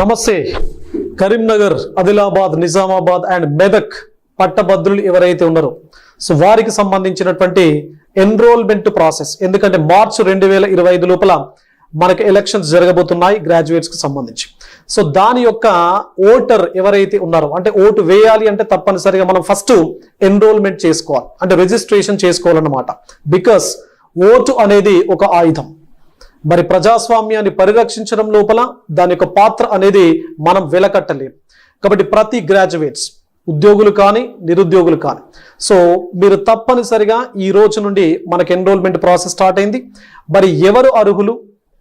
నమస్తే. కరీంనగర్, ఆదిలాబాద్, నిజామాబాద్ అండ్ మెదక్ పట్టభద్రులు ఎవరైతే ఉన్నారో సో వారికి సంబంధించినటువంటి ఎన్రోల్మెంట్ ప్రాసెస్, ఎందుకంటే మార్చ్ 2025 లోపల మనకి ఎలక్షన్స్ జరగబోతున్నాయి గ్రాడ్యుయేట్స్ కి సంబంధించి. సో దాని యొక్క ఓటర్ ఎవరైతే ఉన్నారో, అంటే ఓటు వేయాలి అంటే తప్పనిసరిగా మనం ఫస్ట్ ఎన్రోల్మెంట్ చేసుకోవాలి, అంటే రిజిస్ట్రేషన్ చేసుకోవాలన్నమాట. బికాస్ ఓటు అనేది ఒక ఆయుధం. మరి ప్రజాస్వామ్యాన్ని పరిరక్షించడం లోపల దాని యొక్క పాత్ర అనేది మనం వెలకట్టలేం. కాబట్టి ప్రతి గ్రాడ్యుయేట్స్, ఉద్యోగులు కానీ నిరుద్యోగులు కానీ, సో మీరు తప్పనిసరిగా ఈ రోజు నుండి మనకి ఎన్రోల్మెంట్ ప్రాసెస్ స్టార్ట్ అయింది. మరి ఎవరు అర్హులు,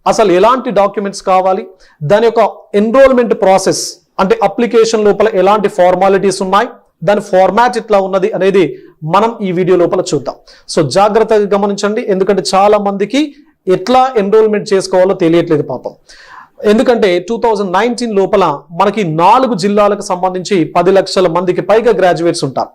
అసలు ఎలాంటి డాక్యుమెంట్స్ కావాలి, దాని యొక్క ఎన్రోల్మెంట్ ప్రాసెస్ అంటే అప్లికేషన్ లోపల ఎలాంటి ఫార్మాలిటీస్ ఉన్నాయి, దాని ఫార్మాట్ ఎట్లా ఉన్నది అనేది మనం ఈ వీడియో లోపల చూద్దాం. సో జాగ్రత్తగా గమనించండి, ఎందుకంటే చాలా మందికి ఎట్లా ఎన్రోల్మెంట్ చేసుకోవాలో తెలియట్లేదు పాపం. ఎందుకంటే 2019 లోపల మనకి 4 జిల్లాలకు సంబంధించి 10 లక్షల మందికి పైగా గ్రాడ్యుయేట్స్ ఉంటారు.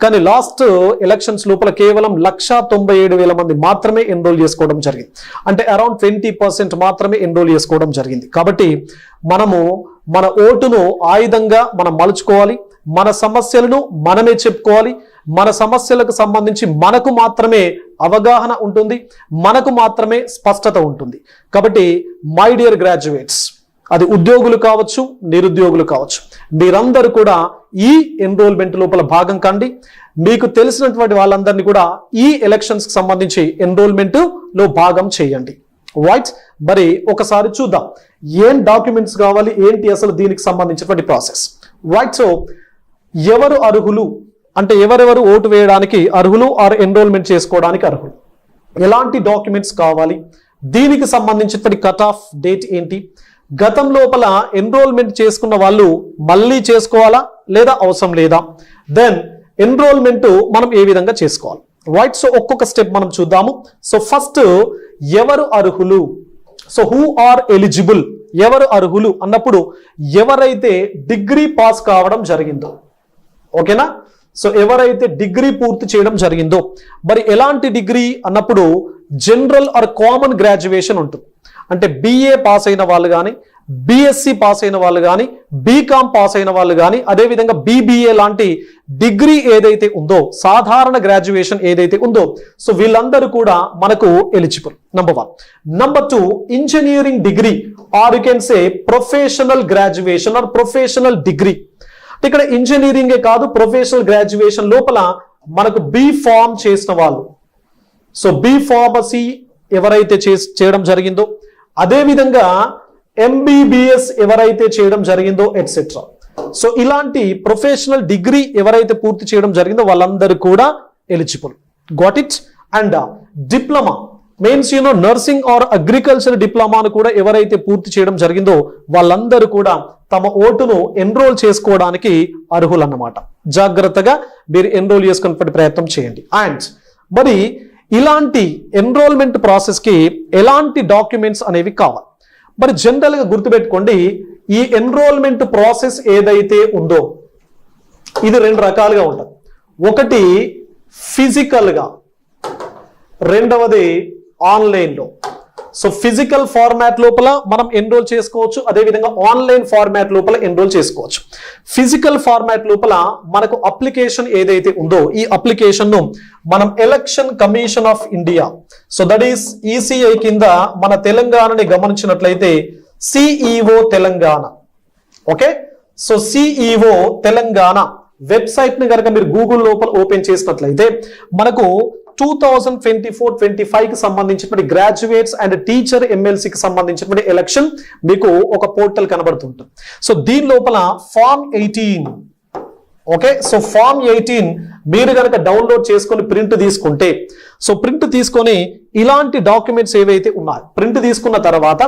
కానీ లాస్ట్ ఎలక్షన్స్ లోపల కేవలం 1,97,000 మంది మాత్రమే ఎన్రోల్ చేసుకోవడం జరిగింది. అంటే అరౌండ్ 20% మాత్రమే ఎన్రోల్ చేసుకోవడం జరిగింది. కాబట్టి మనము మన ఓటును ఆయుధంగా మనం మలుచుకోవాలి. మన సమస్యలను మనమే చెప్పుకోవాలి. మన సమస్యలకు సంబంధించి మనకు మాత్రమే అవగాహన ఉంటుంది, మనకు మాత్రమే స్పష్టత ఉంటుంది. కాబట్టి మై డియర్ గ్రాడ్యుయేట్స్, అది ఉద్యోగులు కావచ్చు, నిరుద్యోగులు కావచ్చు, మీరందరూ కూడా ఈ ఎన్రోల్మెంట్ లోపల భాగం కండి. మీకు తెలిసినటువంటి వాళ్ళందరినీ కూడా ఈ ఎలక్షన్స్ కి సంబంధించి ఎన్రోల్మెంట్ లో భాగం చేయండి. రైట్, మరి ఒకసారి చూద్దాం ఏం డాక్యుమెంట్స్ కావాలి, ఏంటి అసలు దీనికి సంబంధించినటువంటి ప్రాసెస్. రైట్, సో ఎవరు అర్హులు అంటే ఎవరెవరు ఓటు వేయడానికి అర్హులు ఆర్ ఎన్రోల్మెంట్ చేసుకోవడానికి అర్హులు, ఎలాంటి డాక్యుమెంట్స్ కావాలి, దీనికి సంబంధించినటువంటి కట్ ఆఫ్ డేట్ ఏంటి, గతం లోపల ఎన్రోల్మెంట్ చేసుకున్న వాళ్ళు మళ్ళీ చేసుకోవాలా లేదా అవసరం లేదా, దెన్ ఎన్రోల్మెంట్ మనం ఏ విధంగా చేసుకోవాలి. రైట్, సో ఒక్కొక్క స్టెప్ మనం చూద్దాము. సో ఫస్ట్ ఎవరు అర్హులు, సో హూ ఆర్ ఎలిజిబుల్, ఎవరు అర్హులు అన్నప్పుడు ఎవరైతే డిగ్రీ పాస్ కావడం జరిగిందో, ఓకేనా. సో ఎవరైతే డిగ్రీ పూర్తి చేయడం జరిగిందో, మరి ఎలాంటి డిగ్రీ అన్నప్పుడు జనరల్ ఆర్ కామన్ గ్రాడ్యుయేషన్ ఉంటుంది. అంటే బిఏ పాస్ అయిన వాళ్ళు కానీ, బిఎస్సి పాస్ అయిన వాళ్ళు కానీ, బీకామ్ పాస్ అయిన వాళ్ళు కానీ, అదేవిధంగా బీబీఏ లాంటి డిగ్రీ ఏదైతే ఉందో, సాధారణ గ్రాడ్యుయేషన్ ఏదైతే ఉందో, సో వీళ్ళందరూ కూడా మనకు eligible. Number 1. Number 2, engineering degree or you can say professional graduation are professional degree. ఇక్కడ ఇంజనీరింగే కాదు, ప్రొఫెషనల్ గ్రాడ్యుయేషన్ లోపల మనకు బి ఫార్మ్ చేసిన వాళ్ళు, సో బి ఫార్మసీ ఎవరైతే చేయడం జరిగిందో, అదేవిధంగా ఎంబీబీఎస్ ఎవరైతే చేయడం జరిగిందో ఎట్సెట్రా. సో ఇలాంటి ప్రొఫెషనల్ డిగ్రీ ఎవరైతే పూర్తి చేయడం జరిగిందో వాళ్ళందరూ కూడా eligible. Got it. And diploma means nursing or agriculture డిప్లొమాను కూడా ఎవరైతే పూర్తి చేయడం జరిగిందో వాళ్ళందరూ కూడా తమ ఓటును ఎన్రోల్ చేసుకోవడానికి అర్హులు అన్నమాట. జాగ్రత్తగా మీరు ఎన్రోల్ చేసుకునే ప్రయత్నం చేయండి. అండ్ మరి ఇలాంటి ఎన్రోల్మెంట్ ప్రాసెస్ కి ఎలాంటి డాక్యుమెంట్స్ అనేవి కావాలి, మరి జనరల్ గా గుర్తుపెట్టుకోండి, ఈ ఎన్రోల్మెంట్ ప్రాసెస్ ఏదైతే ఉందో ఇది 2 రకాలుగా ఉంటుంది. ఒకటి ఫిజికల్ గా, రెండవది ఆన్లైన్ లో. సో ఫిజికల్ ఫార్మాట్ లోపల మనం ఎన్రోల్ చేసుకోవచ్చు, అదేవిధంగా ఆన్లైన్ ఫార్మాట్ లోపల ఎన్రోల్ చేసుకోవచ్చు. ఫిజికల్ ఫార్మాట్ లోపల మనకు అప్లికేషన్ ఏదైతే ఉందో ఈ అప్లికేషన్ ను మనం election commission of India, so that is ECI కింద మన తెలంగాణని గమనించినట్లయితే CEO Telangana, okay. So CEO Telangana website ని కనుక మీరు గూగుల్ లోపల ఓపెన్ చేసినట్లయితే మనకు 2024-25 కి సంబంధించినటువంటి గ్రాడ్యుయేట్స్ అండ్ టీచర్ ఎమ్మెల్సీకి సంబంధించినటువంటి ఎలక్షన్ మీకు ఒక పోర్టల్ కనబడుతుంటుంది. సో దీని లోపల ఫామ్ 18, ఓకే. సో ఫామ్ 18 మీరు కనుక డౌన్లోడ్ చేసుకొని ప్రింట్ తీసుకుంటే, సో ప్రింట్ తీసుకొని ఇలాంటి డాక్యుమెంట్స్ ఏవైతే ఉన్నాయో ప్రింట్ తీసుకున్న తర్వాత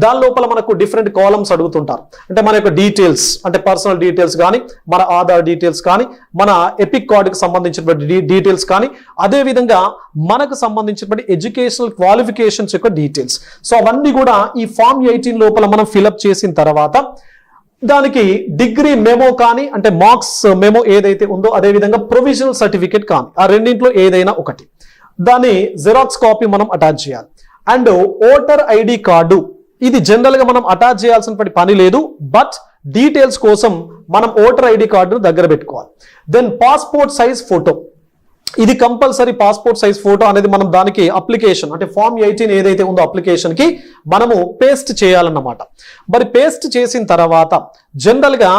దాని లోపల మనకు డిఫరెంట్ కాలమ్స్ అడుగుతుంటారు. అంటే మన యొక్క డీటెయిల్స్, అంటే పర్సనల్ డీటెయిల్స్ కానీ, మన ఆధార్ డీటెయిల్స్ కానీ, మన ఎపిక్ కార్డుకి సంబంధించినటువంటి డీటెయిల్స్ కానీ, అదేవిధంగా మనకు సంబంధించినటువంటి ఎడ్యుకేషనల్ క్వాలిఫికేషన్స్ యొక్క డీటెయిల్స్. సో అవన్నీ కూడా ఈ ఫామ్ 18 లోపల మనం ఫిలప్ చేసిన తర్వాత దానికి డిగ్రీ మెమో కానీ, అంటే మార్క్స్ మెమో ఏదైతే ఉందో, అదేవిధంగా ప్రొవిజనల్ సర్టిఫికేట్ కానీ, ఆ రెండింటిలో ఏదైనా ఒకటి దాని జిరాక్స్ కాపీ మనం అటాచ్ చేయాలి. అండ్ ఓటర్ ఐడి కార్డు ఇది జనరల్ గా మనం అటాచ్ చేయాల్సిన పని లేదు, బట్ డీటెయిల్స్ కోసం మనం ఓటర్ ఐడి కార్డును దగ్గర పెట్టుకోవాలి. దెన్ పాస్పోర్ట్ సైజ్ ఫోటో, ఇది కంపల్సరీ. పాస్పోర్ట్ సైజ్ ఫోటో అనేది మనం దానికి అప్లికేషన్ అంటే ఫామ్ 18 ఏదైతే ఉందో అప్లికేషన్ కి మనము పేస్ట్ చేయాలన్నమాట. మరి పేస్ట్ చేసిన తర్వాత జనరల్ గా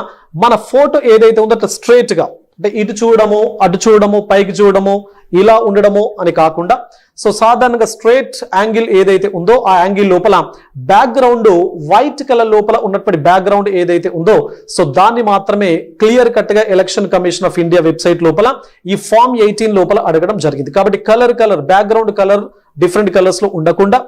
మన ఫోటో ఏదైతే ఉందో అట్లా స్ట్రైట్ గా, అంటే ఇటు చూడడము, అటు చూడడము, పైకి చూడడము, ఇలా ఉండడము అని కాకుండా సో సాధారణంగా స్ట్రైట్ యాంగిల్ ఏదైతే ఉందో ఆ యాంగిల్ లోపల బ్యాక్గ్రౌండ్ వైట్ కలర్ లోపల ఉన్నటువంటి బ్యాక్గ్రౌండ్ ఏదైతే ఉందో సో దాన్ని మాత్రమే క్లియర్ కట్ గా election commission of India website లోపల ఈ ఫామ్ 18 లోపల అడగడం జరిగింది. కాబట్టి colour background colour different colours లో ఉండకుండా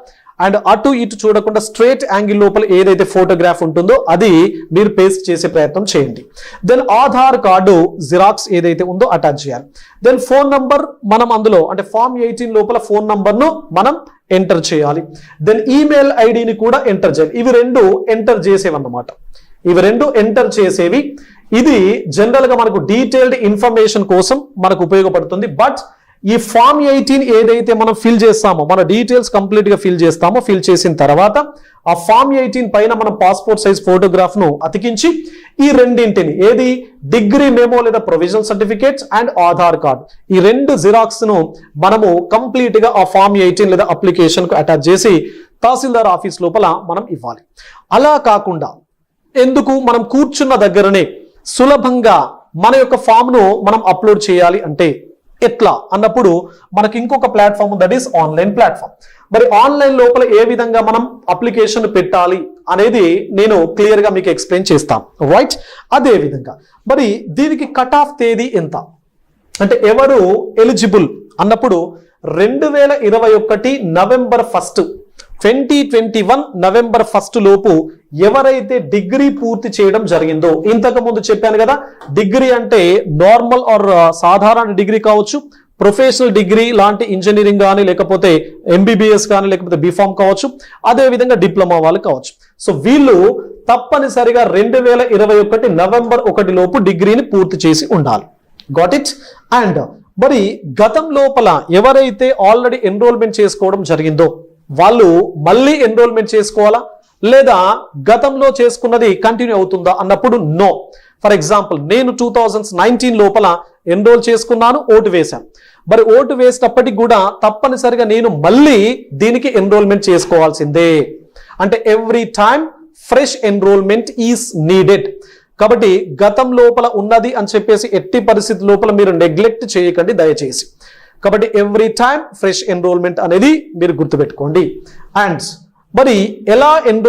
అండ్ అటు ఇటు చూడకుండా స్ట్రైట్ యాంగిల్ లోపల ఏదైతే ఫోటోగ్రాఫ్ ఉంటుందో అది మీరు పేస్ట్ చేసే ప్రయత్నం చేయండి. దెన్ ఆధార్ కార్డు జిరాక్స్ ఏదైతే ఉందో అటాచ్ చేయాలి. దెన్ ఫోన్ నంబర్ మనం అందులో అంటే ఫామ్ 18 లోపల ఫోన్ నంబర్ను మనం ఎంటర్ చేయాలి. దెన్ ఈమెయిల్ ఐడిని కూడా ఎంటర్ చేయాలి. ఇవి రెండు ఎంటర్ చేసేవన్నమాట. ఇవి రెండు ఎంటర్ చేసేవి. ఇది జనరల్ గా మనకు డీటెయిల్డ్ ఇన్ఫర్మేషన్ కోసం మనకు ఉపయోగపడుతుంది. బట్ ఈ ఫామ్ 18 ఏదైతే మనం ఫిల్ చేస్తామో, మన డీటెయిల్స్ కంప్లీట్ గా ఫిల్ చేస్తామో, ఫిల్ చేసిన తర్వాత ఆ ఫామ్ 18 పైన మనం పాస్పోర్ట్ సైజ్ ఫోటోగ్రాఫ్ ను అతికించి ఈ రెండింటిని ఏది డిగ్రీ మెమో లేదా provisional certificates and Aadhaar card ఈ రెండు జిరాక్స్ ను మనము కంప్లీట్ గా ఆ ఫామ్ 18 లేదా అప్లికేషన్ కు అటాచ్ చేసి తహసీల్దార్ ఆఫీస్ లోపల మనం ఇవ్వాలి. అలా కాకుండా ఎందుకు మనం కూర్చున్న దగ్గరనే సులభంగా మన యొక్క ఫామ్ ను మనం అప్లోడ్ చేయాలి అంటే ఎట్లా అన్నప్పుడు మనకి ఇంకొక platform that is online platform. మరి ఆన్లైన్ లోపల ఏ విధంగా మనం అప్లికేషన్ పెట్టాలి అనేది నేను క్లియర్ గా మీకు ఎక్స్ప్లెయిన్ చేస్తాను, రైట్? అదే విధంగా మరి దీనికి కట్ ఆఫ్ తేదీ ఎంత అంటే ఎవరు ఎలిజిబుల్ అన్నప్పుడు 2021 నవంబర్ 1 2021 నవంబర్ 1 లోపు ఎవరైతే డిగ్రీ పూర్తి చేయడం జరిగిందో, ఇంతకు ముందు చెప్పాను కదా డిగ్రీ అంటే నార్మల్ ఆర్ సాధారణ డిగ్రీ కావచ్చు, ప్రొఫెషనల్ డిగ్రీ లాంటి ఇంజనీరింగ్ కానీ లేకపోతే ఎంబీబీఎస్ కానీ లేకపోతే బీఫామ్ కావచ్చు, అదే విధంగా డిప్లొమా వాళ్ళు కావచ్చు. సో వీళ్ళు తప్పనిసరిగా 2021 నవంబర్ 1 లోపు డిగ్రీని పూర్తి చేసి ఉండాలి. Got it? అండ్ మరి గతం లోపల ఎవరైతే ఆల్రెడీ ఎన్రోల్మెంట్ చేసుకోవడం జరిగిందో వాళ్ళు మళ్ళీ ఎన్రోల్మెంట్ చేసుకోవాలా లేదా గతంలో చేసుకున్నది కంటిన్యూ అవుతుందా అన్నప్పుడు నో. ఫర్ ఎగ్జాంపుల్ నేను 2019 లోపల ఎన్రోల్ చేసుకున్నాను, ఓటు వేశాను. మరి ఓటు వేసినప్పటికి కూడా తప్పనిసరిగా నేను మళ్ళీ దీనికి ఎన్రోల్మెంట్ చేసుకోవాల్సిందే. అంటే every time fresh enrolment is needed. కాబట్టి గతం లోపల ఉన్నది అని చెప్పేసి ఎట్టి పరిస్థితి లోపల మీరు నెగ్లెక్ట్ చేయకండి దయచేసి. కాబట్టి ఎవ్రీ టైమ్ ఫ్రెష్ ఎన్రోల్మెంట్ అనేది మీరు గుర్తుపెట్టుకోండి. అండ్ మరి ఎలా ఎన్రోల్